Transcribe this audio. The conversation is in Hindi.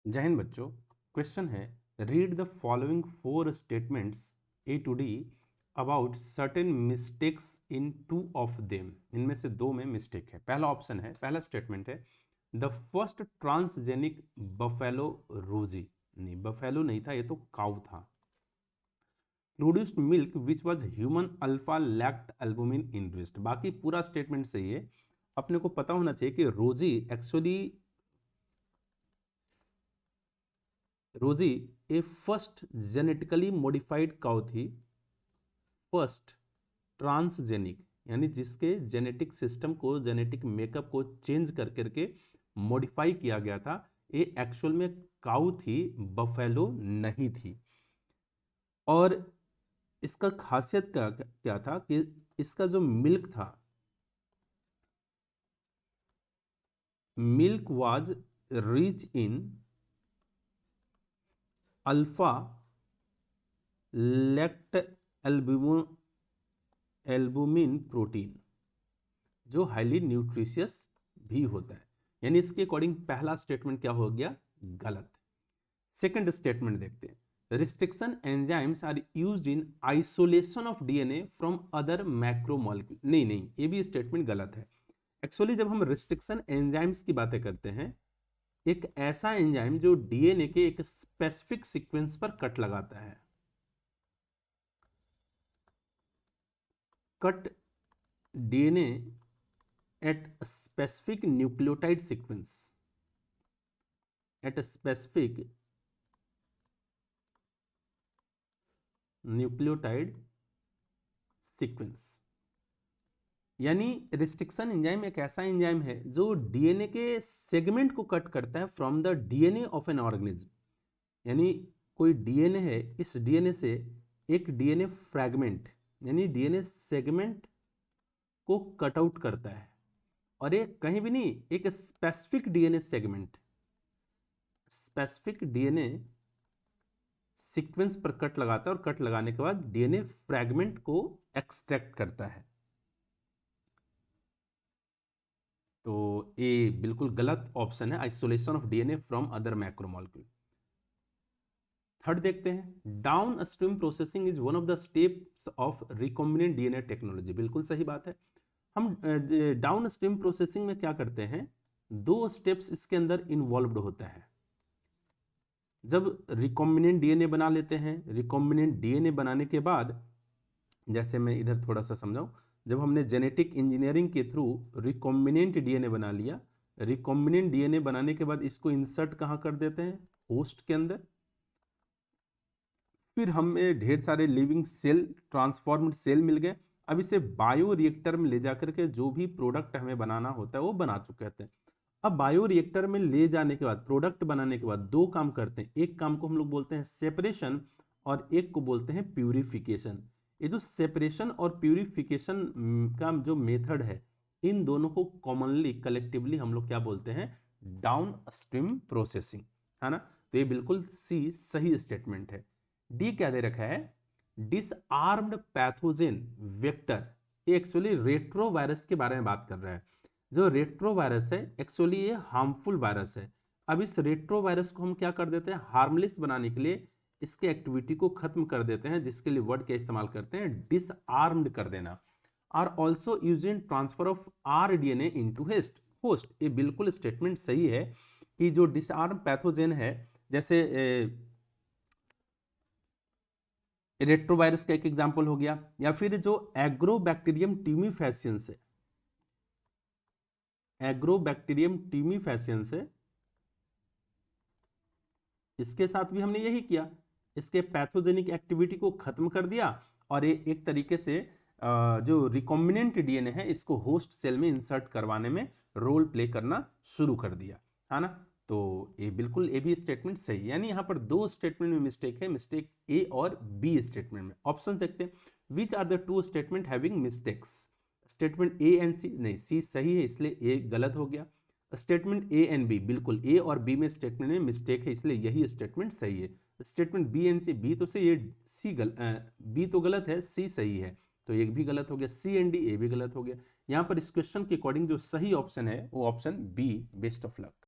जय हिंद बच्चों। क्वेश्चन है, read the following 4 statements A to D about certain mistakes in 2 of them. इनमें से 2 में मिस्टेक है। पहला ऑप्शन है, पहला स्टेटमेंट है, द फर्स्ट ट्रांसजेनिक बफेलो रोजी। नहीं, बफेलो नहीं था, ये तो काउ था। Produced milk which was human alpha lactalbumin induced. बाकी पूरा स्टेटमेंट सही है। अपने को पता होना चाहिए कि रोजी ए फर्स्ट जेनेटिकली मॉडिफाइड काउ थी। फर्स्ट ट्रांसजेनिक यानी जिसके जेनेटिक सिस्टम को, जेनेटिक मेकअप को चेंज कर करके मॉडिफाई किया गया था। ये एक्चुअल में काउ थी, बफेलो नहीं थी। और इसका खासियत क्या क्या था कि इसका जो मिल्क था, milk was rich in alpha lactalbumin protein, जो हाईली न्यूट्रिशियस भी होता है। यानी इसके अकॉर्डिंग पहला स्टेटमेंट क्या हो गया? गलत। सेकंड स्टेटमेंट देखते हैं, restriction enzymes are used in isolation of DNA from other macromolecule. नहीं, ये भी स्टेटमेंट गलत है। एक्चुअली जब हम रिस्ट्रिक्शन एंजाइम्स की बातें करते हैं, एक ऐसा एंजाइम जो डीएनए के एक स्पेसिफिक सीक्वेंस पर कट लगाता है। Cut DNA at a specific nucleotide sequence, at a specific nucleotide sequence। यानी रिस्ट्रिक्शन एंजाइम एक ऐसा एंजाइम है जो डीएनए के सेगमेंट को कट करता है from the DNA of an organism. यानी कोई डीएनए है, इस डीएनए से एक डीएनए फ्रैगमेंट यानी डीएनए सेगमेंट को कट आउट करता है। और ये कहीं भी नहीं, एक specific DNA segment, specific DNA sequence पर कट लगाता है और कट लगाने के बाद डीएनए फ्रैगमेंट को एक्सट्रैक्ट करता है। तो ये बिल्कुल गलत ऑप्शन है, isolation of DNA from other macromolecule. Third देखते हैं, down stream processing is one of the steps of recombinant DNA technology. बिल्कुल सही बात है। हम डाउन स्ट्रीम प्रोसेसिंग में क्या करते हैं, 2 स्टेप्स इसके अंदर इन्वॉल्व्ड होता है। जब रिकॉम्बिनेंट डीएनए बना लेते हैं, रिकॉम्बिनेंट डीएनए बनाने के बाद, जैसे मैं इधर थोड़ा सा समझाऊं, जब हमने जेनेटिक इंजीनियरिंग के थ्रू रिकॉम्बिनेंट डीएनए बना लिया, रिकॉम्बिनेंट डीएनए बनाने के बाद इसको इंसर्ट कहाँ कर देते हैं? होस्ट के अंदर। फिर हमें ढेर सारे लिविंग सेल, ट्रांसफॉर्म्ड सेल मिल गए। अब इसे बायो रिएक्टर में ले जाकर के जो भी प्रोडक्ट हमें बनाना होता है वो बना चुके हैं। अब बायो रिएक्टर में ले जाने के बाद, प्रोडक्ट बनाने के बाद 2 काम करते हैं। एक काम को हम लोग बोलते हैं सेपरेशन और एक को बोलते हैं प्यूरिफिकेशन। ये जो सेपरेशन और प्यूरिफिकेशन का जो मेथड है, इन दोनों को कॉमनली कलेक्टिवली हम लोग क्या बोलते हैं? डाउन स्ट्रीम प्रोसेसिंग, है ना। तो ये बिल्कुल सी सही स्टेटमेंट है। डी क्या दे रखा है? Disarmed pathogen vector. ये एक्चुअली रेट्रो वायरस के बारे में बात कर रहा है। जो रेट्रो वायरस है, एक्चुअली ये हार्मफुल वायरस है। अब इस रेट्रो वायरस को हम क्या कर देते हैं? हार्मलेस बनाने के लिए इसके एक्टिविटी को खत्म कर देते हैं, जिसके लिए वर्ड क्या इस्तेमाल करते हैं? डिसआर्म्ड कर देना। Are also use in transfer of r DNA into host. ये बिल्कुल स्टेटमेंट सही है कि जो डिसआर्म पैथोजेन है, जैसे रेट्रोवायरस का एक एग्जांपल हो गया, या फिर जो एग्रोबैक्टीरियम ट्यूमीफेसियंस है, एग्रोबैक्टीरियम ट्यूमीफेसियंस है, इसके साथ भी हमने यही किया, इसके पैथोजेनिक एक्टिविटी को खत्म कर दिया और ये एक तरीके से जो रिकॉम्बिनेंट डीएनए है इसको होस्ट सेल में इंसर्ट करवाने में रोल प्ले करना शुरू कर दिया, है ना। तो ये बिल्कुल ए भी स्टेटमेंट सही है। यानी यहाँ पर 2 स्टेटमेंट में मिस्टेक है, मिस्टेक ए और बी स्टेटमेंट में। ऑप्शन देखते हैं, which are the 2 statement having mistakes? Statement A and C, नहीं सी सही है इसलिए ए गलत हो गया। स्टेटमेंट ए एंड बी, बिल्कुल ए और बी में स्टेटमेंट में मिस्टेक है, इसलिए यही स्टेटमेंट सही है। Statement B and C, B तो सही है, बी तो गलत है, सी सही है, तो एक भी गलत हो गया। सी एंड डी, ए भी गलत हो गया। यहाँ पर इस क्वेश्चन के अकॉर्डिंग जो सही ऑप्शन है वो option B. Best of luck.